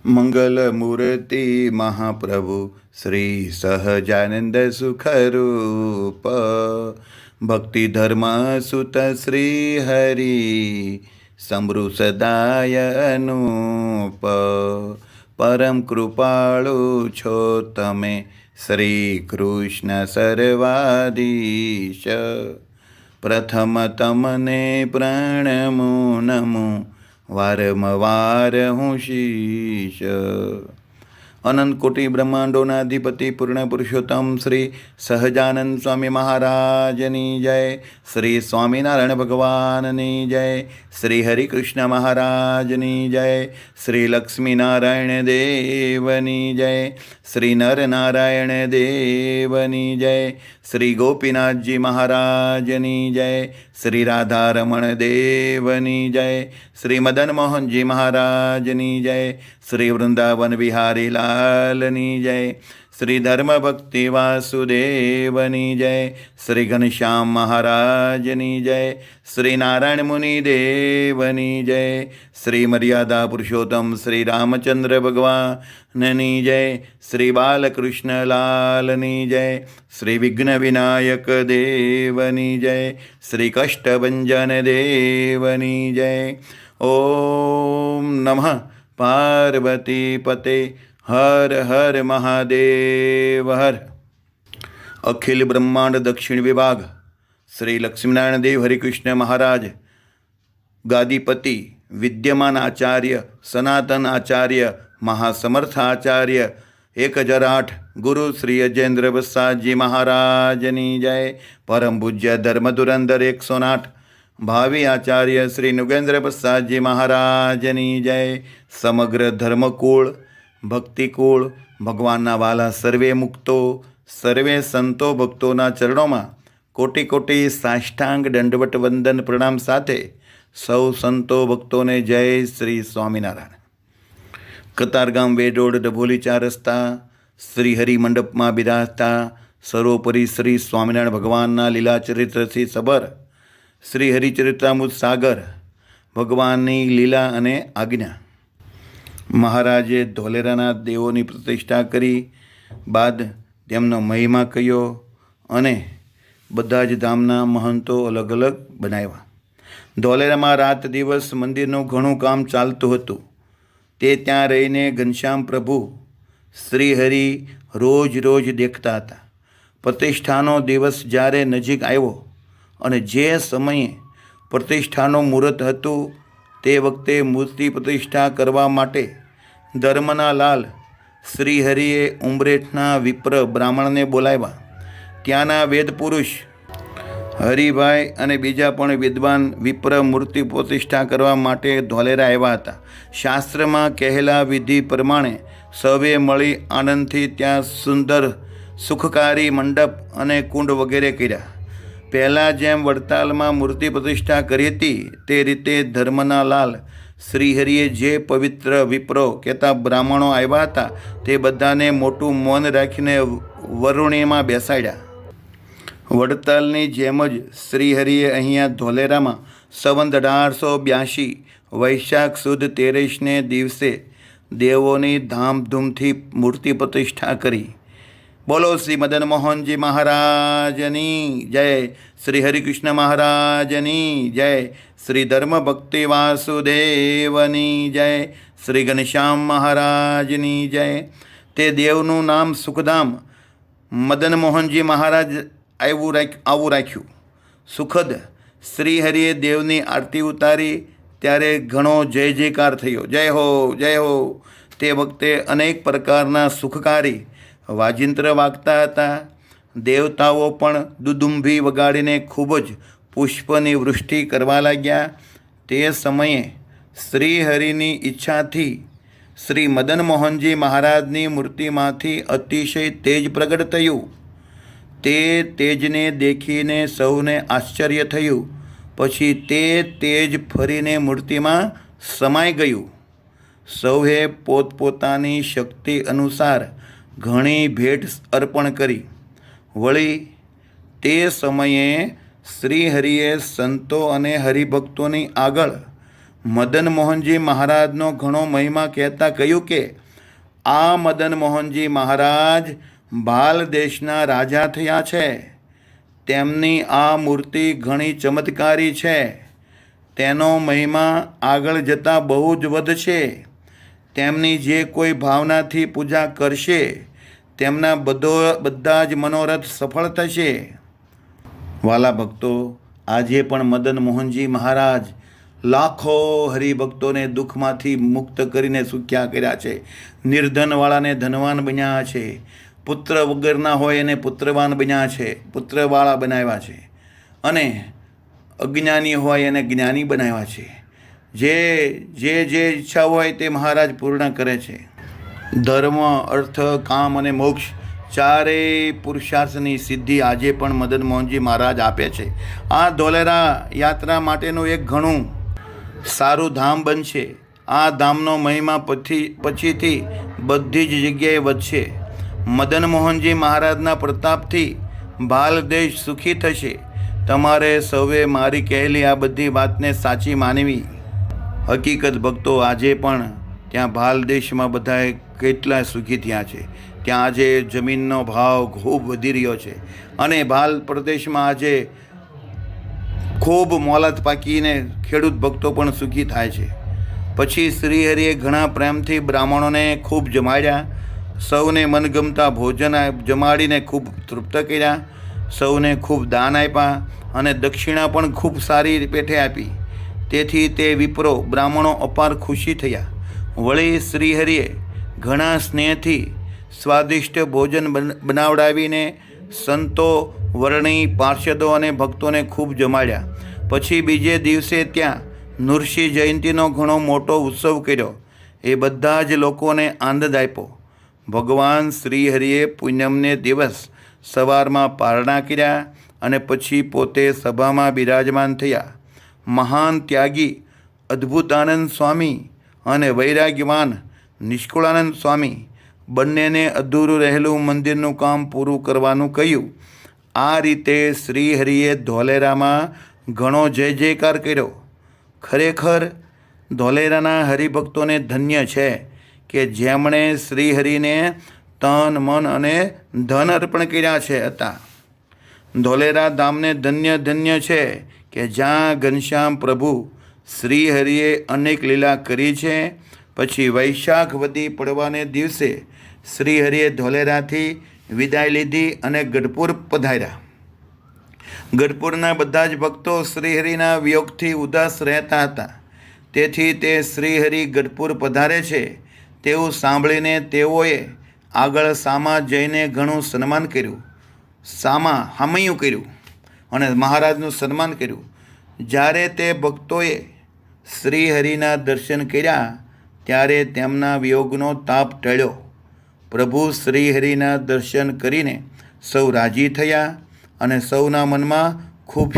મંગલમૂર્તિ મહાપ્રભુ શ્રી સહજાનંદ સુખરૂપ ભક્તિ ધર્મ સુત શ્રી હરિ સમૃ સદાય અનુપ પરમ કૃપાળુ છો તમે શ્રી કૃષ્ણ સર્વાધીશ પ્રથમ તમને પ્રણમો નમો વારંવાર હું શીશ અનંત કોટી બ્રહ્માંડોના અધિપતિ પૂર્ણ પુરુષોત્તમ શ્રી સહજાનંદ સ્વામી મહારાજની જય, શ્રી સ્વામિનારાયણ ભગવાનની જય, શ્રી હરિકૃષ્ણ મહારાજની જય, શ્રી લક્ષ્મીનારાયણ દેવની જય, શ્રી નરનારાયણ દેવની જય, શ્રી ગોપીનાથજી મહારાજની જય, શ્રી રાધારમણ દેવની જય, શ્રી મદન મોહનજી મહારાજની જય, શ્રી વૃંદાવન વિહારી લાલની જય, શ્રી ધર્મ ભક્તિ વાસુદેવની જય, શ્રી ઘનશ્યામ મહારાજની જય, શ્રી નારાયણ મુનિ દેવની જય, શ્રી મર્યાદા પુરુષોત્તમ શ્રી રામચંદ્ર ભગવાનની જય, શ્રી બાલકૃષ્ણ લાલની જય, શ્રી વિઘ્ન વિનાયક દેવની જય, શ્રી કષ્ટભંજન દેવની જય. ઓમ નમઃ પાર્વતી પતે હર હર મહાદેવ હર. અખિલ બ્રહ્માંડ દક્ષિણ વિભાગ શ્રી લક્ષ્મીનારાયણ દેવ હરિકૃષ્ણ મહારાજ ગાદીપતિ વિદ્યમાન આચાર્ય સનાતન આચાર્ય મહાસમર્થ આચાર્ય 1008 ગુરુ શ્રી અજેન્દ્ર પ્રસાદજી મહારાજની જય. પરમ પૂજ્ય ધર્મ ધુરંધર 108 ભાવિ આચાર્ય શ્રી નુગેન્દ્ર પ્રસાદજી મહારાજની જય. સમગ્ર ધર્મકુળ ભક્તિકુળ ભગવાનના વાલા સર્વે મુક્તો સર્વે સંતો ભક્તોના ચરણોમાં કોટી કોટી સાષ્ટાંગ દંડવટ વંદન પ્રણામ સાથે સૌ સંતો ભક્તોને જય શ્રી સ્વામિનારાયણ. કતારગામ વેડોડ ડભોલી 4 રસ્તા શ્રી હરિ મંડપમાં બિરાજતા સર્વોપરી શ્રી સ્વામિનારાયણ ભગવાનના લીલા ચરિત્રથી સબર શ્રી હરિચરિત્રામૃત સાગર ભગવાનની લીલા અને આજ્ઞા. મહારાજે ધોલેરાના દેવોની પ્રતિષ્ઠા કરી બાદ તેમનો મહિમા કહ્યો અને બધા જ ધામના મહંતો અલગ અલગ બનાવ્યા. ધોલેરામાં રાત દિવસ મંદિરનું ઘણું કામ ચાલતું હતું. તે ત્યાં રહીને ઘનશ્યામ પ્રભુ શ્રી હરિ રોજ રોજ દેખતા હતા. પ્રતિષ્ઠાનો દિવસ જ્યારે નજીક આવ્યો અને જે સમયે પ્રતિષ્ઠાનું મુહૂર્ત હતું તે વખતે મૂર્તિ પ્રતિષ્ઠા કરવા માટે ધર્મના લાલ શ્રી હરિએ ઉમરેઠના વિપ્ર બ્રાહ્મણને બોલાવ્યા. ત્યાંના વેદ પુરુષ હરિભાઈ અને બીજા પણ વિદ્વાન વિપ્ર મૂર્તિ પ્રતિષ્ઠા કરવા માટે ધોલેરા આવ્યા હતા. શાસ્ત્રમાં કહેલા વિધિ પ્રમાણે સૌએ મળી આનંદથી ત્યાં સુંદર સુખકારી મંડપ અને કુંડ વગેરે કર્યા. પહેલાં જેમ વડતાલમાં મૂર્તિ પ્રતિષ્ઠા કરી હતી તે રીતે ધર્મના લાલ શ્રીહરિએ જે પવિત્ર વિપ્રો કહેતા બ્રાહ્મણો આવ્યા હતા તે બધાને મોટું મૌન રાખીને વરુણીમાં બેસાડ્યા. વડતાલની જેમ જ શ્રીહરિએ અહીંયા ધોલેરામાં સંવત 1882 વૈશાખ સુદ 13ને દિવસે દેવોની ધામધૂમથી મૂર્તિ પ્રતિષ્ઠા કરી. બોલો શ્રી મદન મોહનજી મહારાજની જય, શ્રી હરિકૃષ્ણ મહારાજની જય, શ્રી ધર્મ ભક્તિ વાસુદેવની જય, શ્રી ઘનશ્યામ મહારાજની જય. તે દેવનું નામ સુખધામ મદન મોહનજી મહારાજ આવું રાખ્યું. સુખદ શ્રીહરિએ દેવની આરતી ઉતારી ત્યારે ઘણો જય જયકાર થયો. જય હો જય હો. તે વખતે અનેક પ્રકારના સુખકારી વાજિંત્ર વાગતા હતા. દેવતાઓ પણ દુદુંભી વગાડીને ખૂબ જ પુષ્પની વૃષ્ટિ કરવા લાગ્યા. તે સમયે શ્રીહરિની ઈચ્છાથી શ્રી મદન મોહનજી મહારાજની મૂર્તિમાંથી અતિશય તેજ પ્રગટ થયું. તે તેજને દેખીને સૌને આશ્ચર્ય થયું. પછી તે તેજ ફરીને મૂર્તિમાં સમાઈ ગયું. સૌએ પોતપોતાની શક્તિ અનુસાર ઘણી ભેટ અર્પણ કરી. વળી તે સમયે શ્રીહરિએ સંતો અને હરિભક્તોની આગળ મદન મોહનજી મહારાજનો ઘણો મહિમા કહેતા કહ્યું કે આ મદન મોહનજી મહારાજ ભાલ દેશના રાજા થયા છે. તેમની આ મૂર્તિ ઘણી ચમત્કારી છે. તેનો મહિમા આગળ જતાં બહુ જ વધશે. તેમની જે કોઈ ભાવનાથી પૂજા કરશે તેમના બધા જ મનોરથ સફળ થશે. વાલા ભક્તો, આજે પણ મદન મોહનજી મહારાજ લાખો હરિભક્તોને દુઃખમાંથી મુક્ત કરીને સુખ્યા કર્યા છે. નિર્ધનવાળાને ધનવાન બન્યા છે. પુત્ર વગરના હોય એને પુત્રવાન બન્યા છે, પુત્રવાળા બનાવ્યા છે. અને અજ્ઞાની હોય એને જ્ઞાની બનાવ્યા છે. જે ઈચ્છા હોય તે મહારાજ પૂર્ણ કરે છે. ધર્મ, અર્થ, કામ અને મોક્ષ ચારેય પુરુષાર્થની સિદ્ધિ આજે પણ મદન મોહનજી મહારાજ આપે છે. આ ધોલેરા યાત્રા માટેનું એક ઘણું સારું ધામ બનશે. આ ધામનો મહિમા પછીથી બધી જ જગ્યાએ વધશે. મદન મોહનજી મહારાજના પ્રતાપથી ભાલ દેશ સુખી થશે. તમારે સૌએ મારી કહેલી આ બધી વાતને સાચી માનવી. હકીકત ભક્તો, આજે પણ ત્યાં ભાલ દેશમાં બધાએ કેટલા સુખી થયા છે. ત્યાં આજે જમીનનો ભાવ ખૂબ વધી રહ્યો છે અને ભાલ પ્રદેશમાં આજે ખૂબ મોલાત પાકીને ખેડૂત ભક્તો પણ સુખી થાય છે. પછી શ્રીહરિએ ઘણા પ્રેમથી બ્રાહ્મણોને ખૂબ જમાડ્યા. સૌને મનગમતા ભોજન જમાડીને ખૂબ તૃપ્ત કર્યા. સૌને ખૂબ દાન આપ્યા અને દક્ષિણા પણ ખૂબ સારી પેઠે આપી. તેથી તે વિપ્રો બ્રાહ્મણો અપાર ખુશી થયા. વળી શ્રીહરિએ ઘણા સ્નેહથી સ્વાદિષ્ટ ભોજન બનાવડાવીને સંતો, વર્ણી, પાર્ષદો અને ભક્તોને ખૂબ જમાડ્યા. પછી બીજે દિવસે ત્યાં નૃસિંહ જયંતીનો ઘણો મોટો ઉત્સવ કર્યો. એ બધા જ લોકોને આનંદ આપ્યો. ભગવાન શ્રીહરિએ પૂનમને દિવસ સવારમાં પારણા કર્યા અને પછી પોતે સભામાં બિરાજમાન થયા. મહાન ત્યાગી અદ્ભુતાનંદ સ્વામી અને વૈરાગ્યવાન નિષ્કુળાનંદ સ્વામી બંનેને અધૂરું રહેલું મંદિરનું કામ પૂરું કરવાનું કહ્યું. આ રીતે શ્રીહરિએ ધોલેરામાં ઘણો જય જયકાર કર્યો. ખરેખર ધોલેરાના હરિભક્તોને ધન્ય છે કે જેમણે શ્રીહરિને તન, મન અને ધન અર્પણ કર્યા હતા. ધોલેરા ધામને ધન્ય છે કે જ્યાં ઘનશ્યામ પ્રભુ શ્રીહરિએ અનેક લીલા કરી છે. પછી વૈશાખ વદી પડવાને દિવસે શ્રીહરિએ ધોલેરાથી વિદાય લીધી અને ગઢપુર પધાર્યા. ગઢપુરના બધા જ ભક્તો શ્રીહરિના વિયોગથી ઉદાસ રહેતા હતા. તેથી તે શ્રીહરિ ગઢપુર પધારે છે તેવું સાંભળીને તેઓએ આગળ સામા જઈને ઘણું સન્માન કર્યું. હામૈયું કર્યું અને મહારાજનું સન્માન કર્યું. જ્યારે તે ભક્તોએ શ્રીહરિના દર્શન કર્યા ત્યારે તેમના વિયોગનો તાપ ટળ્યો. પ્રભુ શ્રીહરિના દર્શન કરીને સૌ રાજી થયા અને સૌના મનમાં ખૂબ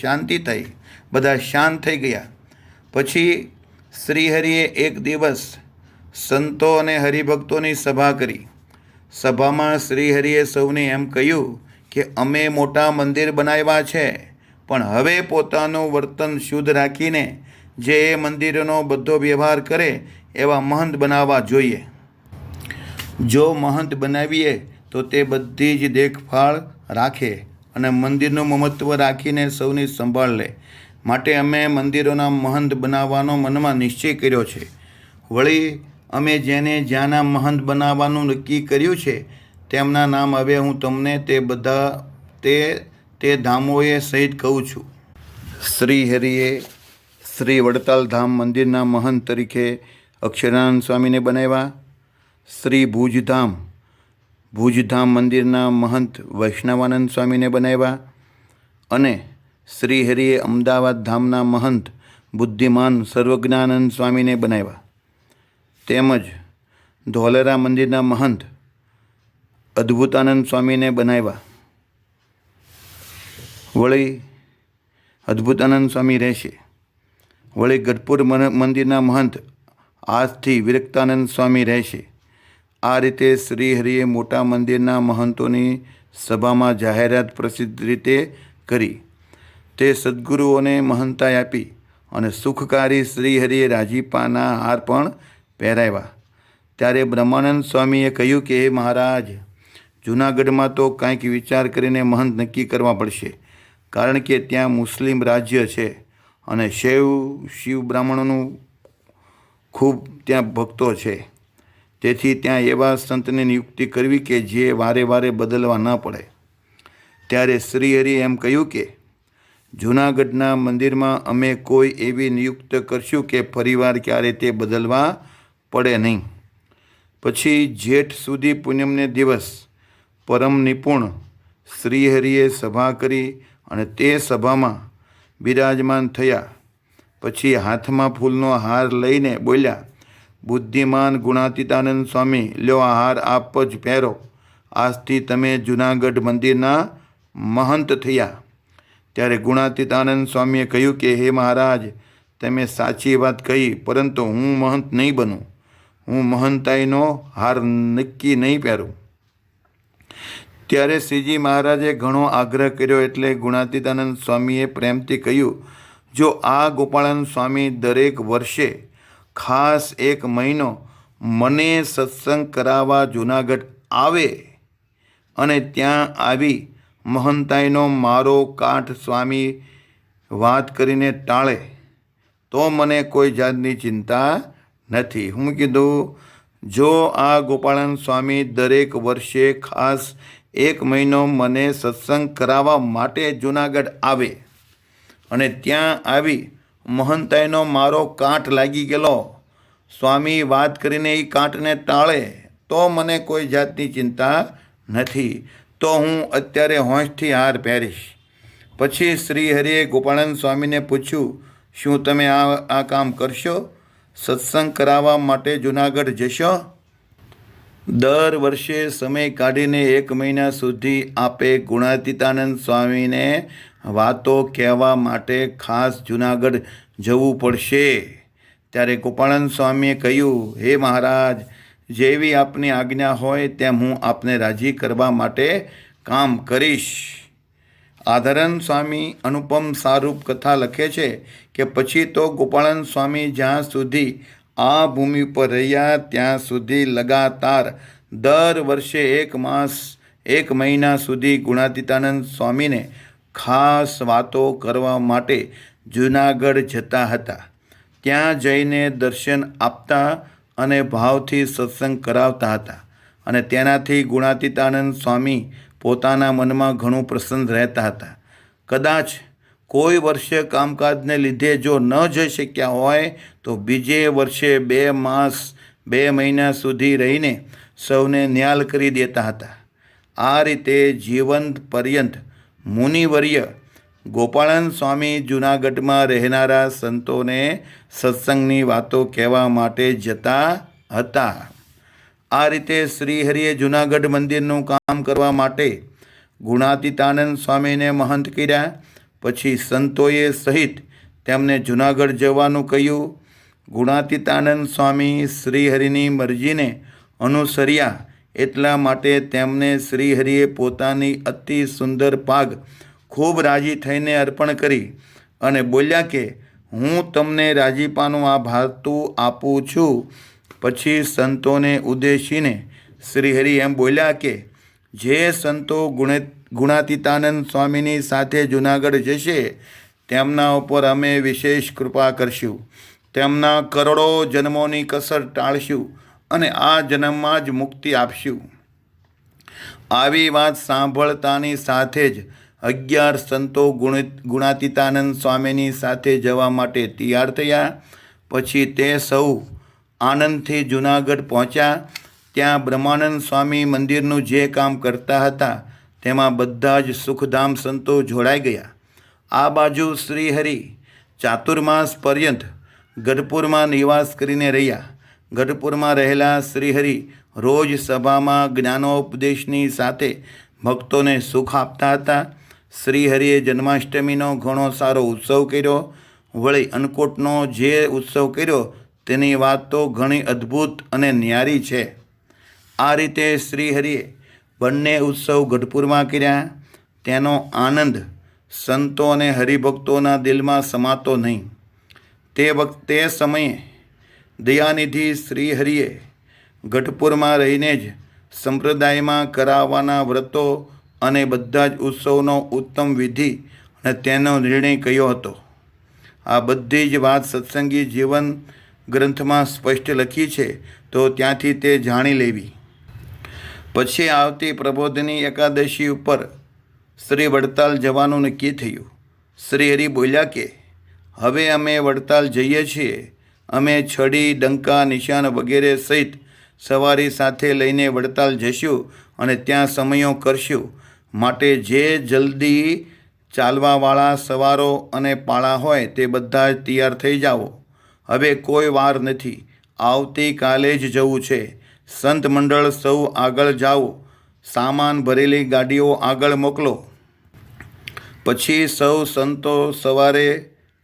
શાંતિ થઈ. બધા શાંત થઈ ગયા. પછી શ્રીહરિએ એક દિવસ સંતો અને હરિભક્તોની સભા કરી. સભામાં શ્રીહરિએ સૌને એમ કહ્યું કે અમે મોટા મંદિર બનાવ્યા છે, પણ હવે પોતાનું વર્તન શુદ્ધ રાખીને જે એ મંદિરોનો બધો વ્યવહાર કરે એવા મહંત બનાવવા જોઈએ. જો મહંત બનાવીએ તો તે બધી જ દેખભાળ રાખે અને મંદિરનું મહત્ત્વ રાખીને સૌની સંભાળ લે. માટે અમે મંદિરોના મહંત બનાવવાનો મનમાં નિશ્ચય કર્યો છે. વળી અમે જેને જ્યાંના મહંત બનાવવાનું નક્કી કર્યું છે તેમના નામ હવે હું તમને તે ધામોએ સહિત કહું છું. શ્રીહરિએ શ્રી વડતાલ ધામ મંદિરના મહંત તરીકે અક્ષરાનંદ સ્વામીને બનાવ્યા. શ્રી ભુજધામ મંદિરના મહંત વૈષ્ણવાનંદ સ્વામીને બનાવ્યા અને શ્રીહરિએ અમદાવાદ ધામના મહંત બુદ્ધિમાન સર્વજ્ઞાનંદ સ્વામીને બનાવ્યા. તેમજ ધોલેરા મંદિરના મહંત અદ્ભુતાનંદ સ્વામીને બનાવ્યા. વળી અદ્ભુતાનંદ સ્વામી રહેશે. વળી ગઢપુર મંદિરના મહંત આજથી વિરક્તાનંદ સ્વામી રહેશે. આ રીતે શ્રીહરિએ મોટા મંદિરના મહંતોની સભામાં જાહેરાત પ્રસિદ્ધ રીતે કરી. તે સદ્ગુરુઓને મહંતાઈ આપી અને સુખકારી શ્રીહરિએ રાજીપાના હાર પણ પહેરાવ્યા. ત્યારે બ્રહ્માનંદ સ્વામીએ કહ્યું કે હે મહારાજ, જૂનાગઢમાં તો કાંઈક વિચાર કરીને મહંત નક્કી કરવા પડશે, કારણ કે ત્યાં મુસ્લિમ રાજ્ય છે અને શિવ બ્રાહ્મણોનું ખૂબ ત્યાં ભક્તો છે. તેથી ત્યાં એવા સંતની નિયુક્તિ કરવી કે જે વારે વારે બદલવા ન પડે. ત્યારે શ્રીહરિએ એમ કહ્યું કે જૂનાગઢના મંદિરમાં અમે કોઈ એવી નિયુક્ત કરશું કે ફરીવાર ક્યારે તે બદલવા પડે નહીં. પછી જેઠ સુધી પૂનમને દિવસ પરમ નિપુણ શ્રીહરિએ સભા કરી અને તે સભામાં બિરાજમાન થયા. પછી હાથમાં ફૂલનો હાર લઈને બોલ્યા, બુદ્ધિમાન ગુણાતીતાનંદ સ્વામી, લ્યો આ હાર આપ જ પહેરો. આજથી તમે જૂનાગઢ મંદિરના મહંત થયા. ત્યારે ગુણાતીતાનંદ સ્વામીએ કહ્યું કે હે મહારાજ, તમે સાચી વાત કહી, પરંતુ હું મહંત નહીં બનું. હું મહંતાઈનો હાર નક્કી નહીં પહેરું. ત્યારે શ્રીજી મહારાજે ઘણો આગ્રહ કર્યો એટલે ગુણાતીતાનંદ સ્વામીએ પ્રેમથી કહ્યું, જો આ ગોપાળાનંદ સ્વામી દરેક વર્ષે ખાસ 1 મહિનો મને સત્સંગ કરાવવા જૂનાગઢ આવે અને ત્યાં આવી મહંતાઈનો મારો કાઠ સ્વામી વાત કરીને ટાળે, તો મને કોઈ જાતની ચિંતા નથી. હું કીધું, જો આ ગોપાળાનંદ સ્વામી દરેક વર્ષે ખાસ 1 મહિનો મને સત્સંગ કરાવવા માટે જૂનાગઢ આવે અને ત્યાં આવી મહંતાઈનો મારો કાંઠ લાગી ગયેલો સ્વામી વાત કરીને એ કાંઠને ટાળે, તો મને કોઈ જાતની ચિંતા નથી. તો હું અત્યારે હોંશથી હાર પહેરીશ. પછી શ્રીહરિએ ગોપાળાનંદ સ્વામીને પૂછ્યું, શું તમે આ કામ કરશો? સત્સંગ કરાવવા માટે જૂનાગઢ જશો? દર વર્ષે સમય કાઢીને 1 મહિના સુધી આપે ગુણાતીતાનંદ સ્વામીને વાતો કહેવા માટે ખાસ જૂનાગઢ જવું પડશે. ત્યારે ગોપાળાનંદ સ્વામીએ કહ્યું, હે મહારાજ, જેવી આપની આજ્ઞા હોય તેમ હું આપને રાજી કરવા માટે કામ કરીશ. આધારાનંદ સ્વામી અનુપમ સારૂપ કથા લખે છે કે પછી તો ગોપાળાનંદ સ્વામી જ્યાં સુધી આ ભૂમિ પર રહ્યા ત્યાં સુધી લગાતાર દર વર્ષે 1 માસ 1 મહિના સુધી ગુણાતીતાનંદ સ્વામીને ખાસ વાતો કરવા માટે જૂનાગઢ જતા હતા. ત્યાં જઈને દર્શન આપતા અને ભાવથી સત્સંગ કરાવતા હતા અને તેનાથી ગુણાતીતાનંદ સ્વામી પોતાના મનમાં ઘણું પ્રસન્ન રહેતા હતા. કદાચ કોઈ વર્ષે કામકાજને લીધે જો ન જઈ શક્યા હોય તો બીજે વર્ષે 2 માસ 2 મહિના સુધી રહીને સૌને ન્યાલ કરી દેતા હતા. આ રીતે જીવન પર્યંત મુનિવર્ય ગોપાળાનંદ સ્વામી જૂનાગઢમાં રહેનારા સંતોને સત્સંગની વાતો કહેવા માટે જતા હતા. આ રીતે શ્રીહરિએ જૂનાગઢ મંદિરનું કામ કરવા માટે ગુણાતીતાનંદ સ્વામીને મહંત કર્યા. પછી સંતોએ સહિત તેમને જૂનાગઢ જવાનું કહ્યું. ગુણાતીતાનંદ સ્વામી શ્રીહરિની મરજીને અનુસર્યા એટલા માટે તેમને શ્રીહરિએ પોતાની અતિ સુંદર પાગ ખૂબ રાજી થઈને અર્પણ કરી અને બોલ્યા કે હું તમને રાજીપાનું આ ભાતું આપું છું. પછી સંતોને ઉદ્દેશીને શ્રીહરિ એમ બોલ્યા કે જે સંતો ગુણાતીતાનંદ સ્વામીની સાથે જૂનાગઢ જશે તેમના ઉપર અમે વિશેષ કૃપા કરશું. તેમના કરોડો જન્મોની કસર ટાળશું અને આ જન્મમાં જ મુક્તિ આપશું. આવી વાત સાંભળતાની સાથે જ 11 સંતો ગુણાતીતાનંદ સ્વામીની સાથે જવા માટે તૈયાર થયા. પછી તે સૌ આનંદથી જૂનાગઢ પહોંચ્યા. ત્યાં બ્રહ્માનંદ સ્વામી મંદિરનું જે કામ કરતા હતા તેમાં બધા જ સુખધામ સંતો જોડાઈ ગયા. આ બાજુ શ્રીહરિ ચાતુર્માસ પર્યંત ગઢપુરમાં નિવાસ કરીને રહ્યા. ગઢપુરમાં રહેલા શ્રીહરિ રોજ સભામાં જ્ઞાનોપદેશની સાથે ભક્તોને સુખ આપતા હતા. શ્રીહરિએ જન્માષ્ટમીનો ઘણો સારો ઉત્સવ કર્યો. વળી અન્નકૂટનો જે ઉત્સવ કર્યો તેની વાત તો ઘણી અદ્ભુત અને ન્યારી છે. આ રીતે શ્રીહરિએ બંને ઉત્સવ ગઢપુરમાં કર્યા. તેનો આનંદ સંતો અને હરિભક્તોના દિલમાં સમાતો નહીં. તે સમયે દયાનિધિ શ્રીહરિએ ગઢપુરમાં રહીને જ સંપ્રદાયમાં કરાવવાના વ્રતો અને બધા જ ઉત્સવનો ઉત્તમ વિધિ અને તેનો નિર્ણય કર્યો હતો. આ બધી જ વાત સત્સંગી જીવન ગ્રંથમાં સ્પષ્ટ લખી છે, તો ત્યાંથી તે જાણી લેવી. પછી આવતી પ્રબોધની એકાદશી ઉપર શ્રી વડતાલ જવાનું નક્કી થયું. શ્રીહરિ બોલ્યા કે હવે અમે વડતાલ જઈએ છીએ. અમે છડી, ડંકા, નિશાન વગેરે સહિત સવારી સાથે લઈને વડતાલ જશું અને ત્યાં સમયો કરશું. માટે જે જલ્દી ચાલવાવાળા સવારો અને પાળા હોય તે બધા જ તૈયાર થઈ જાઓ. હવે કોઈ વાર નથી, આવતીકાલે જ જવું છે. સંત મંડળ સૌ આગળ જાઓ, સામાન ભરેલી ગાડીઓ આગળ મોકલો. પછી સૌ સંતો સવારે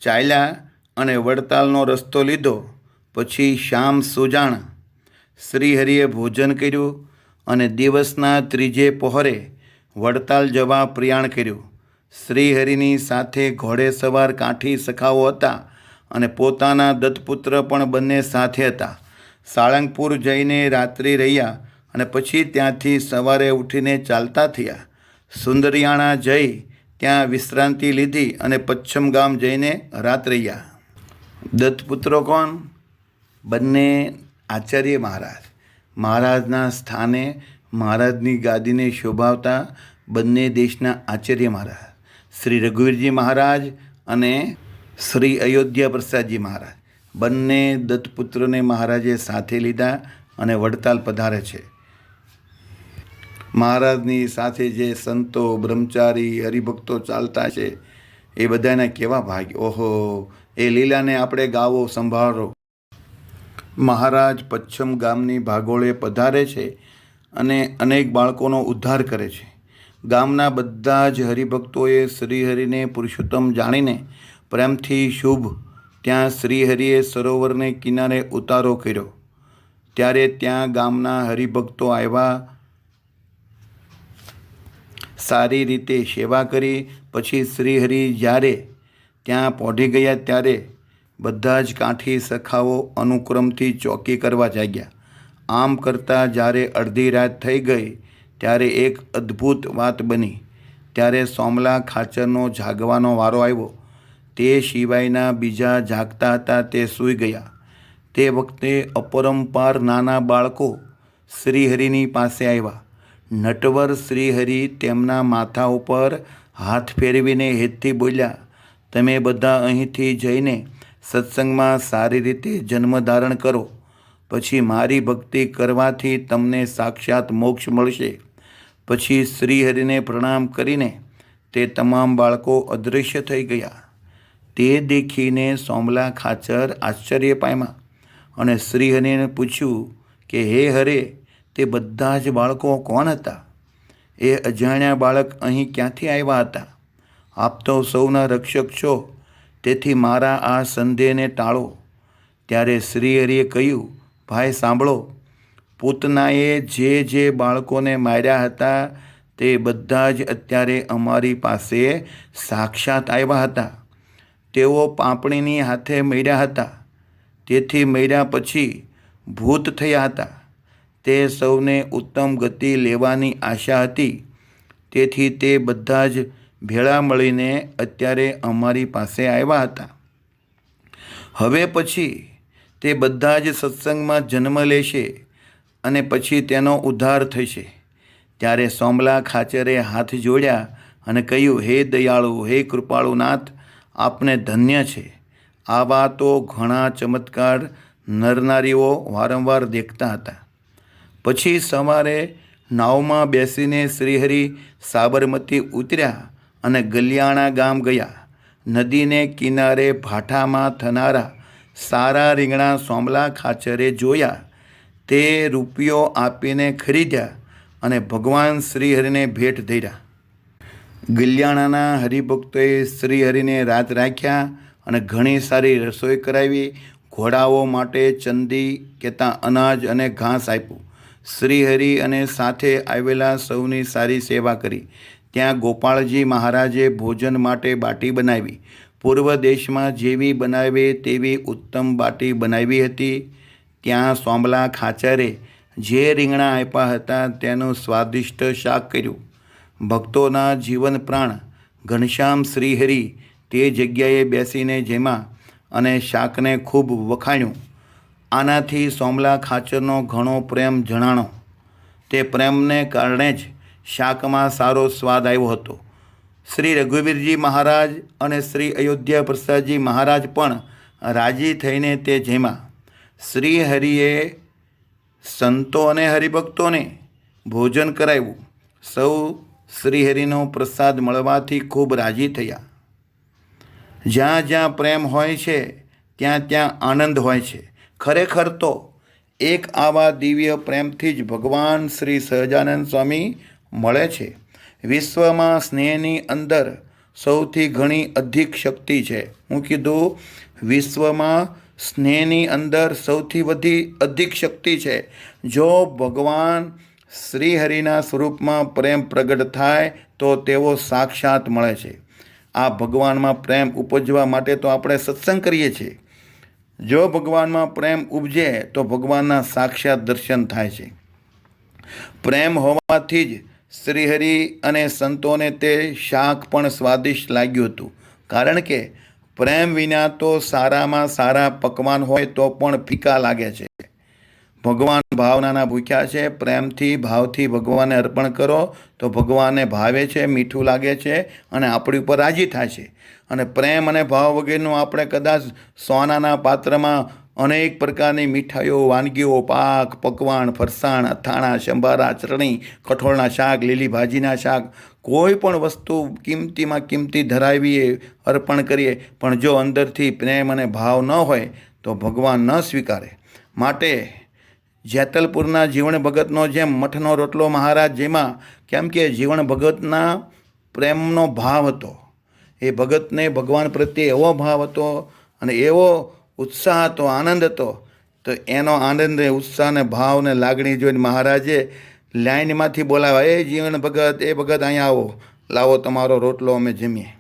ચાલ્યા અને વડતાલનો રસ્તો લીધો. પછી શામ સુજાણ શ્રીહરિએ ભોજન કર્યું અને દિવસના ત્રીજે પહોરે વડતાલ જવા પ્રયાણ કર્યું. શ્રીહરિની સાથે ઘોડેસવાર કાઠી સખાઓ હતા અને પોતાના દત્તપુત્ર પણ બંને સાથે હતા. સાળંગપુર જઈને રાત્રિ રહ્યા અને પછી ત્યાંથી સવારે ઉઠીને ચાલતા થયા. સુંદરિયાણા જઈ ત્યાં વિશ્રાંતિ લીધી અને પચ્છમ ગામ જઈને રાત રહ્યા. દત્તપુત્રો કોણ? બંને આચાર્ય મહારાજ. મહારાજના સ્થાને મહારાજની ગાદીને શોભાવતા બંને દેશના આચાર્ય મહારાજ, શ્રી રઘુવીરજી મહારાજ અને શ્રી અયોધ્યા પ્રસાદજી મહારાજ. બંને દત્તપુત્રોને મહારાજે સાથે લીધા અને વડતાલ પધારે છે. મહારાજની સાથે જે સંતો, બ્રહ્મચારી, હરિભક્તો ચાલતા છે એ બધાના કેવા ભાગ્ય! ઓહો, એ લીલાને આપણે ગાવો, સંભાળો. મહારાજ પચ્છમ ગામની ભાગોળે પધારે છે અને અનેક બાળકોનો ઉદ્ધાર કરે છે. ગામના બધા જ હરિભક્તોએ શ્રીહરિને પુરુષોત્તમ જાણીને પ્રેમથી શુભ ત્યાં શ્રીહરિએ સરોવરને કિનારે ઉતારો કર્યો. ત્યારે ત્યાં ગામના હરિભક્તો આવ્યા, સારી રીતે સેવા કરી. પછી શ્રીહરિ જ્યારે ત્યાં પહોંચી ગયા ત્યારે બધા જ કાઠી સખાઓ અનુક્રમથી ચોકી કરવા જાગ્યા. આમ કરતાં જ્યારે અડધી રાત થઈ ગઈ ત્યારે એક અદ્ભુત વાત બની. ત્યારે સોમલા ખાચરનો જાગવાનો વારો આવ્યો. તે સિવાયના બીજા જાગતા હતા તે સૂઈ ગયા. તે વખતે અપરંપાર નાના બાળકો શ્રીહરિની પાસે આવ્યા. નટવર શ્રીહરિ તેમના માથા ઉપર હાથ ફેરવીને હેતથી બોલ્યા, તમે બધા અહીંથી જઈને સત્સંગમાં સારી રીતે જન્મ ધારણ કરો. પછી મારી ભક્તિ કરવાથી તમને સાક્ષાત મોક્ષ મળશે. પછી શ્રીહરિને પ્રણામ કરીને તે તમામ બાળકો અદૃશ્ય થઈ ગયા. તે દેખીને સોમલા ખાચર આશ્ચર્ય પામ્યા અને શ્રીહરિને પૂછ્યું કે હે હરે, તે બધા જ બાળકો કોણ હતા? એ અજાણ્યા બાળક અહીં ક્યાંથી આવ્યા હતા? આપ તો સૌના રક્ષક છો, તેથી મારા આ સંદેહને ટાળો. ત્યારે શ્રીહરિએ કહ્યું, ભાઈ સાંભળો, પૂતનાએ જે બાળકોને માર્યા હતા તે બધા જ અત્યારે અમારી પાસે સાક્ષાત આવ્યા હતા. તેઓ પાપણીની હાથે મર્યા હતા. તેથી મર્યા પછી ભૂત થયા હતા. તે સૌને ઉત્તમ ગતિ લેવાની આશા હતી. તેથી તે બધા જ ભેળા મળીને અત્યારે અમારી પાસે આવ્યા હતા. હવે પછી તે બધા જ સત્સંગમાં જન્મ લેશે અને પછી તેનો ઉદ્ધાર થશે. ત્યારે સોમલા ખાચરે હાથ જોડ્યા અને કહ્યું, હે દયાળુ, હે કૃપાળુનાથ, આપને ધન્ય છે. આવા તો ઘણા ચમત્કાર નરનારીઓ વારંવાર દેખતા હતા. પછી સવારે નાવમાં બેસીને શ્રીહરિ સાબરમતી ઉતર્યા અને ગલિયાણા ગામ ગયા. નદીને કિનારે ભાઠામાં થનારા સારા રીંગણા સોમલા ખાચરે જોયા. તે રૂપિયો આપીને ખરીદ્યા અને ભગવાન શ્રીહરિને ભેટ ધર્યા. ગલિયાણાના હરિભક્તોએ શ્રીહરિને રાત રાખ્યા અને ઘણી સારી રસોઈ કરાવી. ઘોડાઓ માટે ચંદી કહેતા અનાજ અને ઘાસ આપ્યું. શ્રીહરિ અને સાથે આવેલા સૌની સારી સેવા કરી. ત્યાં ગોપાળજી મહારાજે ભોજન માટે બાટી બનાવી. પૂર્વ દેશમાં જેવી બનાવે તેવી ઉત્તમ બાટી બનાવી હતી. ત્યાં સોંબલા ખાચરે જે રીંગણા આપ્યા હતા તેનું સ્વાદિષ્ટ શાક કર્યું. ભક્તોના જીવન પ્રાણ ઘનશ્યામ શ્રીહરિ તે જગ્યાએ બેસીને જેમાં અને શાકને ખૂબ વખાણ્યું. આનાથી સોમલા ખાચરનો ઘણો પ્રેમ જણાણો. તે પ્રેમને કારણે જ શાકમાં સારો સ્વાદ આવ્યો હતો. શ્રી રઘુવીરજી મહારાજ અને શ્રી અયોધ્યા પ્રસાદજી મહારાજ પણ રાજી થઈને તે જેમાં શ્રી હરિએ સંતો અને હરિભક્તોને ભોજન કરાવ્યું. સૌ શ્રીહરિનો પ્રસાદ મળવાથી ખૂબ રાજી થયા. જ્યાં જ્યાં પ્રેમ હોય છે ત્યાં ત્યાં આનંદ હોય છે. ખરેખર તો એક આવા દિવ્ય પ્રેમથી જ ભગવાન શ્રી સહજાનંદ સ્વામી મળે છે. વિશ્વમાં સ્નેહની અંદર સૌથી ઘણી અધિક શક્તિ છે. હું કીધું વિશ્વમાં સ્નેહની અંદર સૌથી અધિક શક્તિ છે. જો ભગવાન શ્રીહરિના સ્વરૂપમાં પ્રેમ પ્રગટ થાય તો તેઓ સાક્ષાત મળે છે. આ ભગવાનમાં પ્રેમ ઉપજવા માટે તો આપણે સત્સંગ કરીએ છીએ. જો ભગવાનમાં પ્રેમ ઉપજે તો ભગવાનના સાક્ષાત દર્શન થાય છે. પ્રેમ હોવાથી જ શ્રીહરિ અને સંતોને તે શાક પણ સ્વાદિષ્ટ લાગ્યું હતું. કારણ કે પ્રેમ વિના તો સારામાં સારા પકવાન હોય તો પણ ફીકા લાગે છે. ભગવાન ભાવનાના ભૂખ્યા છે. પ્રેમથી ભાવથી ભગવાનને અર્પણ કરો તો ભગવાનને ભાવે છે, મીઠું લાગે છે અને આપણી ઉપર રાજી થાય છે. અને પ્રેમ અને ભાવ વગેરેનું આપણે કદાચ સોનાના પાત્રમાં અનેક પ્રકારની મીઠાઈઓ, વાનગીઓ, પાક, પકવાન, ફરસાણ, અથાણા, સંભારા, ચટણી, કઠોળના શાક, લીલી ભાજીના શાક, કોઈ પણ વસ્તુ કિંમતીમાં કિંમતી ધરાવીએ, અર્પણ કરીએ, પણ જો અંદરથી પ્રેમ અને ભાવ ન હોય તો ભગવાન ન સ્વીકારે. માટે જેતલપુરના જીવણ ભગતનો જેમ મઠનો રોટલો મહારાજ જેમાં, કેમ કે જીવણ ભગતના પ્રેમનો ભાવ હતો. એ ભગતને ભગવાન પ્રત્યે એવો ભાવ હતો અને એવો ઉત્સાહ હતો, આનંદ હતો. તો એનો આનંદ, ઉત્સાહ ને ભાવ ને લાગણી જોઈને મહારાજે લાઈનમાંથી બોલાવ્યા, એ જીવણ ભગત, એ ભગત અહીંયા આવો, લાવો તમારો રોટલો અમે જમીએ.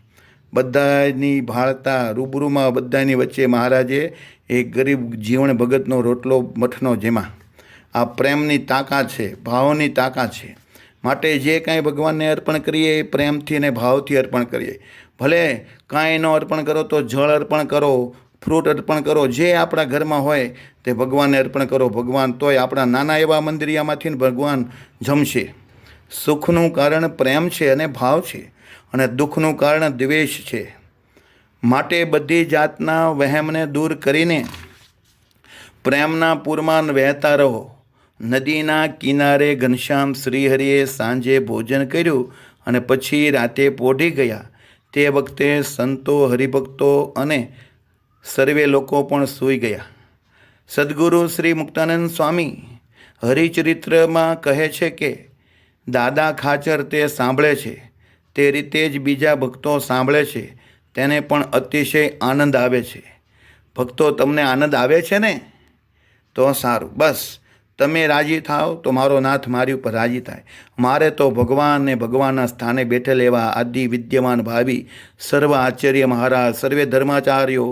બધાની ભાળતા રૂબરૂમાં બધાની વચ્ચે મહારાજે એક ગરીબ જીવણ ભગતનો રોટલો મઠનો જેમાં. આ પ્રેમની તાકાત છે, ભાવની તાકાત છે. માટે જે કાંઈ ભગવાનને અર્પણ કરીએ એ પ્રેમથી અને ભાવથી અર્પણ કરીએ. ભલે કાંઈ ન અર્પણ કરો તો જળ અર્પણ કરો, ફ્રૂટ અર્પણ કરો, જે આપણા ઘરમાં હોય તે ભગવાનને અર્પણ કરો. ભગવાન તોય આપણા નાના એવા મંદિરિયામાંથી ભગવાન જમશે. સુખનું કારણ પ્રેમ છે અને ભાવ છે, અને દુઃખનું કારણ દ્વેષ છે. માટે બધી જાતના વહેમને દૂર કરીને પ્રેમના પૂરમાં વહેતા રહો. નદીના કિનારે ઘનશ્યામ શ્રીહરિએ સાંજે ભોજન કર્યું અને પછી રાતે પોઢી ગયા. તે વખતે સંતો, હરિભક્તો અને સર્વે લોકો પણ સૂઈ ગયા. સદગુરુ શ્રી મુક્તાનંદ સ્વામી હરિચરિત્રમાં કહે છે કે દાદા ખાચર તે સાંભળે છે તે રીતે જ બીજા ભક્તો સાંભળે છે તેને પણ અતિશય આનંદ આવે છે. ભક્તો, તમને આનંદ આવે છે ને? તો સારું. બસ તમે રાજી થાઓ તો મારો નાથ મારી ઉપર રાજી થાય. મારે તો ભગવાન ને ભગવાનના સ્થાને બેઠેલ એવા આદિ વિદ્યમાન ભાવી સર્વ આચાર્ય મહારાજ, સર્વે ધર્માચાર્યો,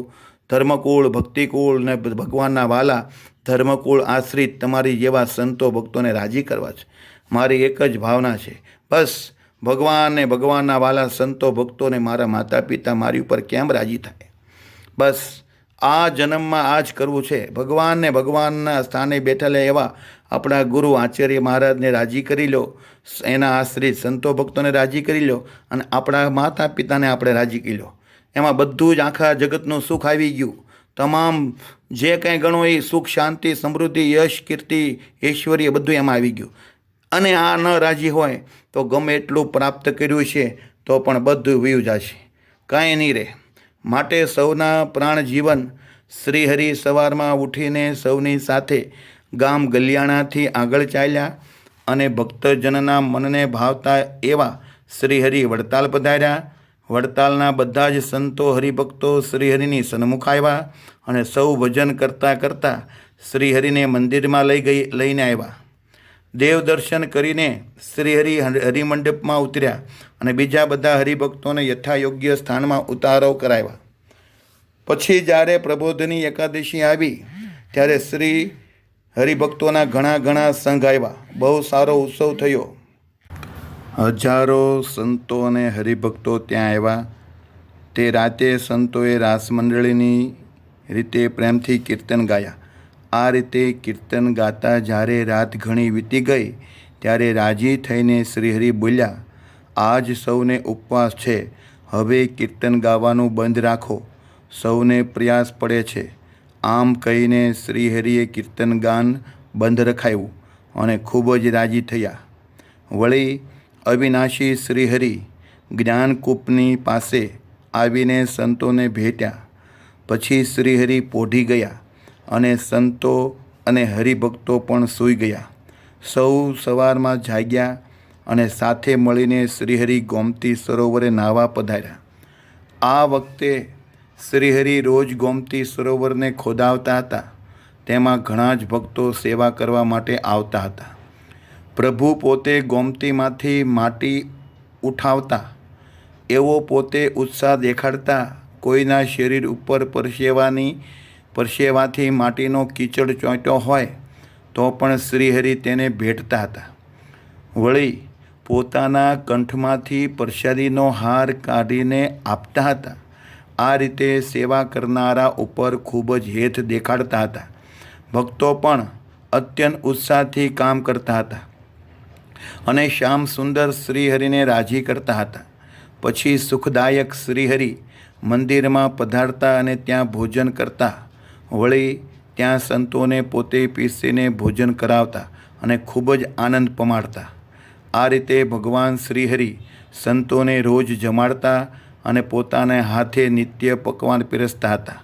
ધર્મકુળ, ભક્તિકુળ ને ભગવાનના વાલા ધર્મકુળ આશ્રિત તમારી જેવા સંતો ભક્તોને રાજી કરવા છે. મારી એક જ ભાવના છે, બસ ભગવાન ને ભગવાનના વાલા સંતો ભક્તોને મારા માતા પિતા મારી ઉપર કેમ રાજી થાય. બસ આ જન્મમાં આ જ કરવું છે. ભગવાનને ભગવાનના સ્થાને બેઠેલા એવા આપણા ગુરુ આચાર્ય મહારાજને રાજી કરી લો, એના આશ્રિત સંતો ભક્તોને રાજી કરી લો અને આપણા માતા પિતાને આપણે રાજી કરી લો. એમાં બધું જ આખા જગતનું સુખ આવી ગયું. તમામ જે કંઈ ગણો એ સુખ, શાંતિ, સમૃદ્ધિ, યશ, કીર્તિ, ઐશ્વર્ય બધું એમાં આવી ગયું. અને આ ન રાજી હોય તો ગમે એટલું પ્રાપ્ત કર્યું છે તો પણ બધું વયું જશે, કાંઈ નહીં રહે. માટે સૌના પ્રાણ જીવન શ્રીહરિ સવારમાં ઉઠીને સૌની સાથે ગામ ગલિયાણાથી આગળ ચાલ્યા અને ભક્તજનના મનને ભાવતા એવા શ્રીહરિ વડતાલ પધાર્યા. વડતાલના બધા જ સંતો હરિભક્તો શ્રીહરિની સન્મુખ આવ્યા અને સૌ ભજન કરતાં કરતાં શ્રીહરિને મંદિરમાં લઈને આવ્યા. દેવ દર્શન કરીને શ્રીહરિ હરિમંડપમાં ઉતર્યા અને બીજા બધા હરિભક્તોને યથાયોગ્ય સ્થાનમાં ઉતારો કરાવ્યા. પછી જ્યારે પ્રબોધની એકાદશી આવી ત્યારે શ્રી હરિભક્તોના ઘણા સંઘ આવ્યા. બહુ સારો ઉત્સવ થયો. હજારો સંતો અને હરિભક્તો ત્યાં આવ્યા. તે રાતે સંતોએ રાસમંડળીની રીતે પ્રેમથી કીર્તન ગાયા. આ રીતે કીર્તન ગાતા જ્યારે રાત ઘણી વીતી ગઈ ત્યારે રાજી થઈને શ્રીહરિ બોલ્યા, આજ સૌને ઉપવાસ છે, હવે કીર્તન ગાવાનું બંધ રાખો, સૌને પ્રયાસ પડે છે. આમ કહીને શ્રીહરિએ કીર્તન ગાન બંધ રખાયું અને ખૂબ જ રાજી થયા. વળી અવિનાશી શ્રીહરિ જ્ઞાનકૂપની પાસે આવીને સંતોને ભેટ્યા. પછી શ્રીહરિ પોઢી ગયા અને સંતો અને હરિભક્તો પણ સૂઈ ગયા. સૌ સવારમાં જાગ્યા અને સાથે મળીને શ્રીહરિ ગોમતી સરોવરે નાહવા પધાર્યા. આ વખતે શ્રીહરિ રોજ ગોમતી સરોવરને ખોદાવતા હતા. તેમાં ઘણા જ ભક્તો સેવા કરવા માટે આવતા હતા. પ્રભુ પોતે ગોમતીમાંથી માટી ઉઠાવતા, એવો પોતે ઉત્સાહ દેખાડતા. કોઈના શરીર ઉપર પરસેવાથી માટીનો કીચડ ચોંટ્યો હોય તો પણ શ્રીહરિ તેને ભેટતા હતા. વળી પોતાના કંઠમાંથી પ્રસાદીનો હાર કાઢીને આપતા હતા. આ રીતે સેવા કરનારા ઉપર ખૂબ જ હેત દેખાડતા હતા. ભક્તો પણ અત્યંત ઉત્સાહથી કામ કરતા હતા અને શ્યામ સુંદર શ્રીહરિને રાજી કરતા હતા. પછી સુખદાયક શ્રીહરિ મંદિરમાં પધારતા અને ત્યાં ભોજન કરતા. વળી ત્યાં સંતોને પોતે પીસીને ભોજન કરાવતા અને ખૂબ જ આનંદ પમાડતા. આ રીતે ભગવાન શ્રીહરિ સંતોને રોજ જમાડતા અને પોતાને હાથે નિત્ય પકવાન પીરસતા હતા.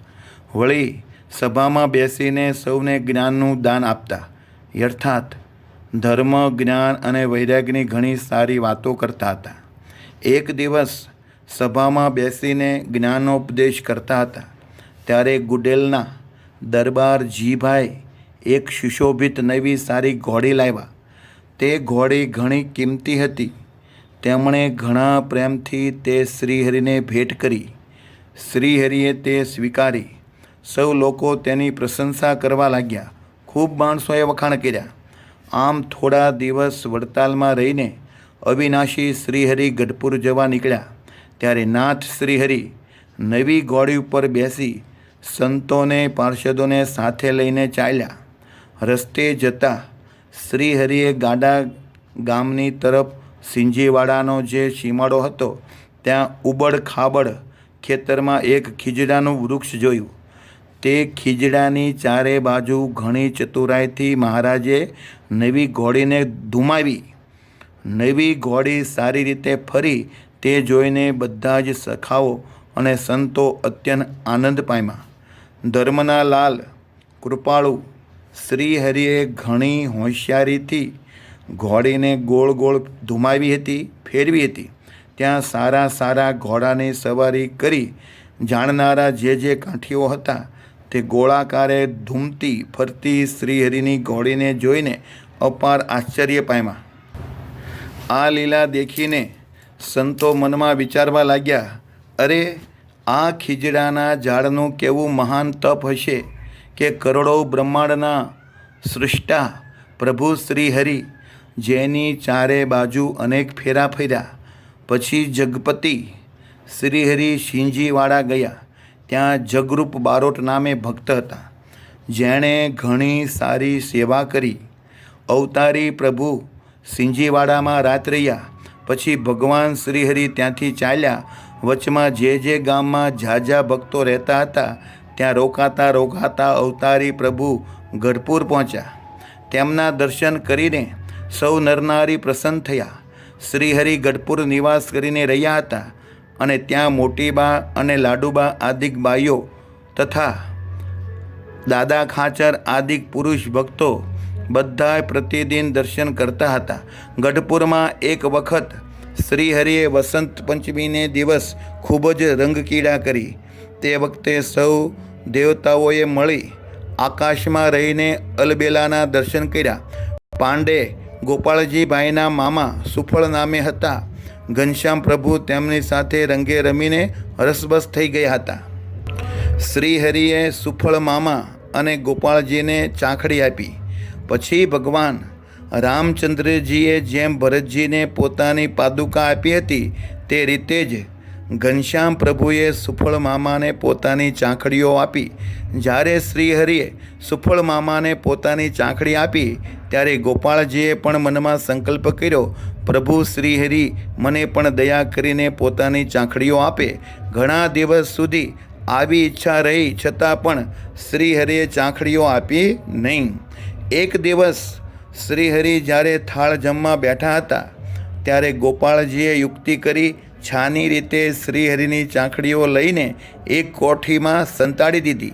વળી સભામાં બેસીને સૌને જ્ઞાનનું દાન આપતા. અર્થાત ધર્મ, જ્ઞાન અને વૈરાગ્યની ઘણી સારી વાતો કરતા હતા. એક દિવસ સભામાં બેસીને જ્ઞાનોપદેશ કરતા હતા ત્યારે ગુડેલના દરબાર જીભાઈ એક સુશોભિત નવી સારી ઘોડી લાવ્યા. તે ઘોડી ઘણી કિંમતી હતી. તેમણે ઘણા પ્રેમથી તે શ્રીહરિને ભેટ કરી. શ્રીહરિએ તે સ્વીકારી. સૌ લોકો તેની પ્રશંસા કરવા લાગ્યા. ખૂબ માણસોએ વખાણ કર્યા. આમ થોડા દિવસ વડતાલમાં રહીને અવિનાશી શ્રીહરિ ગઢપુર જવા નીકળ્યા. ત્યારે નાથ શ્રીહરિ નવી ઘોડી ઉપર બેસી સંતોને પાર્ષદોને સાથે લઈને ચાલ્યા. રસ્તે જતાં શ્રીહરિએ ગાડા ગામની તરફ સિંજીવાડાનો જે સીમાડો હતો ત્યાં ઉબડ ખાબડ ખેતરમાં એક ખીજડાનું વૃક્ષ જોયું. તે ખીજડાની ચારે બાજુ ઘણી ચતુરાઈથી મહારાજે નવી ઘોડીને ધુમાવી. નવી ઘોડી સારી રીતે ફરી તે જોઈને બધા જ સખાઓ અને સંતો અત્યંત આનંદ પામ્યા. ધર્મના લાલ કૃપાળુ શ્રીહરિએ ઘણી હોશિયારીથી ઘોડીને ગોળ ગોળ ધુમાવી હતી, ફેરવી હતી. ત્યાં સારા ઘોડાની સવારી કરી જાણનારા જે કાંઠીઓ હતા તે ગોળાકારે ધૂમતી ફરતી શ્રીહરિની ઘોડીને જોઈને અપાર આશ્ચર્ય પામ્યા. આ લીલા દેખીને સંતો મનમાં વિચારવા લાગ્યા, અરે આ ખીજડાના ઝાડનું કેવું મહાન તપ હશે કે કરોડો બ્રહ્માંડના સૃષ્ટા પ્રભુ શ્રીહરિ જેની ચારે બાજુ અનેક ફેરા ફર્યા. પછી જગપતિ શ્રીહરિ સિંજીવાડા ગયા. ત્યાં જગરૂપ બારોટ નામે ભક્ત હતા, જેણે ઘણી સારી સેવા કરી. અવતારી પ્રભુ સિંજીવાડામાં રાત રહ્યા. પછી ભગવાન શ્રીહરિ ત્યાંથી ચાલ્યા. વચમાં જે ગામમાં ઝાઝા ભક્તો રહેતા હતા ત્યાં રોકાતા અવતારી પ્રભુ ગઢપુર પહોંચ્યા. તેમના દર્શન કરીને સૌ નરનારી પ્રસન્ન થયા. શ્રીહરિ ગઢપુર નિવાસ કરીને રહ્યા હતા અને ત્યાં મોટીબા અને લાડુબા આદિક બાઈઓ તથા દાદા ખાચર આદિક પુરુષ ભક્તો બધા પ્રતિદિન દર્શન કરતા હતા. ગઢપુરમાં એક વખત શ્રીહરિએ વસંત પંચમીને દિવસ ખૂબ જ રંગકીડા કરી. તે વખતે સૌ દેવતાઓએ મળી આકાશમાં રહીને અલબેલાના દર્શન કર્યા. પાંડે ગોપાળજીભાઈના મામા સુફળ નામે હતા. ઘનશ્યામ પ્રભુ તેમની સાથે રંગે રમીને રસબસ થઈ ગયા હતા. શ્રીહરિએ સુફળ મામા અને ગોપાળજીને ચાખડી આપી. પછી ભગવાન રામચંદ્રજીએ જેમ ભરતજીને પોતાની પાદુકા આપી હતી તે રીતે જ ઘનશ્યામ પ્રભુએ સુફળ મામાને પોતાની ચાંખડીઓ આપી. જ્યારે શ્રીહરિએ સુફળ મામાને પોતાની ચાંખડી આપી ત્યારે ગોપાળજીએ પણ મનમાં સંકલ્પ કર્યો, પ્રભુ શ્રીહરિ મને પણ દયા કરીને પોતાની ચાંખડીઓ આપે. ઘણા દિવસ સુધી આવી ઈચ્છા રહી છતાં પણ શ્રીહરિએ ચાંખડીઓ આપી નહીં. એક દિવસ શ્રીહરિ જ્યારે થાળ જમવા બેઠા હતા ત્યારે ગોપાળજીએ યુક્તિ કરી છાની રીતે શ્રીહરિની ચાંખડીઓ લઈને એક કોઠીમાં સંતાડી દીધી.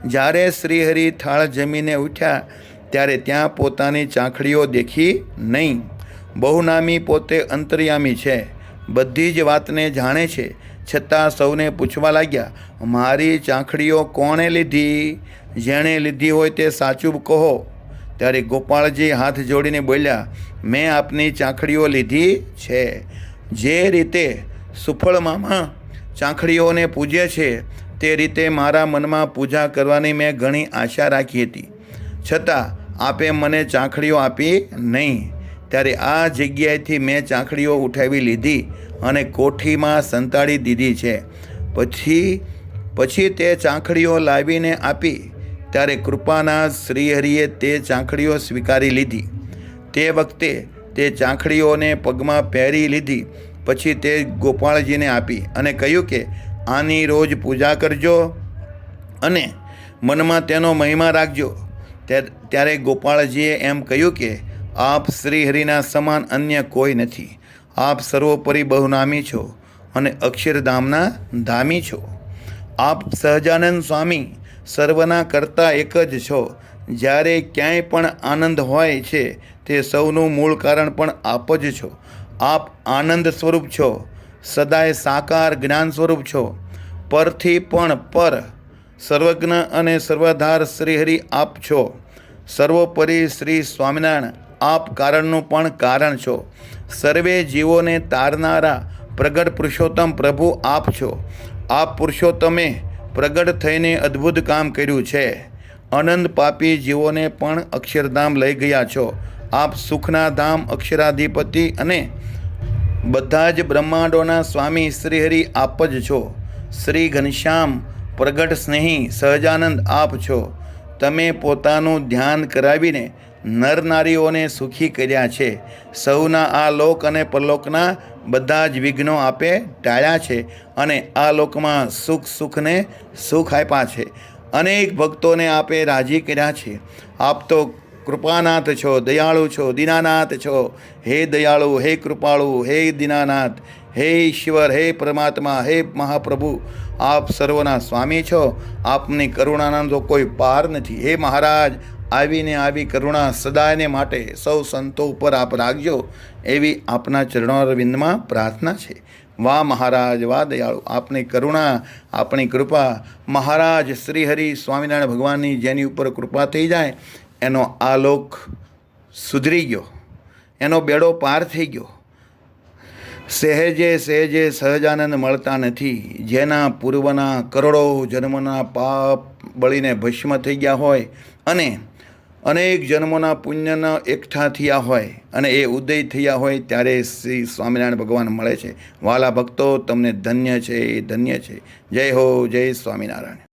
જ્યારે શ્રીહરિ થાળ જમીને ઉઠ્યા ત્યારે ત્યાં પોતાની ચાંખડીઓ દેખી નહીં. બહુનામી પોતે અંતર્યામી છે, બધી જ વાતને જાણે છે, છતાં સૌને પૂછવા લાગ્યા, મારી ચાંખડીઓ કોણે લીધી? જેણે લીધી હોય તે સાચું કહો. ત્યારે ગોપાળજી હાથ જોડીને બોલ્યા, મેં આપની ચાંખડીઓ લીધી છે. જે રીતે સુફળ મામા ચાંખડીઓને પૂજે છે તે રીતે મારા મનમાં પૂજા કરવાની મેં ઘણી આશા રાખી હતી, છતાં આપે મને ચાંખડીઓ આપી નહીં. ત્યારે આ જગ્યાએથી મેં ચાંખડીઓ ઉઠાવી લીધી અને કોઠીમાં સંતાડી દીધી છે. પછી તે ચાંખડીઓ લાવીને આપી ત્યારે કૃપાનાથ શ્રીહરિએ તે ચાંખડીઓ સ્વીકારી લીધી. તે વખતે તે ચાંખડીઓને પગમાં પહેરી લીધી. પછી તે ગોપાળજીને આપી અને કહ્યું કે આની રોજ પૂજા કરજો અને મનમાં તેનો મહિમા રાખજો. ત્યારે ગોપાળજીએ એમ કહ્યું કે આપ શ્રીહરિના સમાન અન્ય કોઈ નથી. આપ સર્વોપરી બહુનામી છો અને અક્ષરધામના ધામી છો. આપ સહજાનંદ સ્વામી સર્વના કરતા એક જ છો. જ્યારે ક્યાંય પણ આનંદ હોય છે તે સૌનું મૂળ કારણ પણ આપ જ છો. આપ આનંદ સ્વરૂપ છો, સદાય સાકાર જ્ઞાન સ્વરૂપ છો, પરથી પણ પર, સર્વજ્ઞ અને સર્વધાર શ્રીહરિ આપ છો. સર્વોપરી શ્રી સ્વામિનારાયણ આપ કારણનું પણ કારણ છો. સર્વે જીવોને તારનારા પ્રગટ પુરુષોત્તમ પ્રભુ આપ છો. આપ પુરુષોત્તમે પ્રગટ થઈને અદ્ભુત કામ કર્યું છે. અનંત પાપી જીવોને પણ અક્ષરધામ લઈ ગયા છો. આપ સુખના ધામ અક્ષરાધિપતિ અને બધા જ બ્રહ્માંડોના સ્વામી શ્રીહરિ આપ જ છો. શ્રી ઘનશ્યામ પ્રગટ સ્નેહી સહજાનંદ આપ છો. તમે પોતાનું ધ્યાન કરાવીને નર નારીઓને સુખી કર્યા છે. સૌના આ લોક અને પરલોકના બધા જ વિઘ્નો આપે ટાળ્યા છે અને આ લોકમાં સુખને સુખ આપ્યા છે. અનેક ભક્તોને આપે રાજી કર્યા છે. આપ તો કૃપાનાથ છો, દયાળુ છો, દીનાનાથ છો. હે દયાળુ, હે કૃપાળુ, હે દીનાનાથ, હે ઈશ્વર, હે પરમાત્મા, હે મહાપ્રભુ, આપ સર્વના સ્વામી છો. આપની કરુણાનો તો કોઈ પાર નથી. હે મહારાજ, આવીને આવી કરુણા સદાયને માટે સૌ સંતો ઉપર આપ રાખજો એવી આપના ચરણોરવિંદમાં પ્રાર્થના છે. વાહ મહારાજ, વાહ દયાળુ, આપની કરુણા, આપણી કૃપા. મહારાજ શ્રીહરિ સ્વામિનારાયણ ભગવાનની જેની ઉપર કૃપા થઈ જાય એનો આ લોક સુધરી ગયો, એનો બેડો પાર થઈ ગયો. સહેજે સહજાનંદ મળતા નથી. જેના પૂર્વના કરોડો જન્મના પાપ બળીને ભસ્મ થઈ ગયા હોય અને અનેક જન્મોના પુણ્યના એકઠા થયા હોય અને એ ઉદય થયા હોય ત્યારે શ્રી સ્વામિનારાયણ ભગવાન મળે છે. વાલા ભક્તો, તમને ધન્ય છે, ધન્ય છે. જય હો, જય સ્વામિનારાયણ.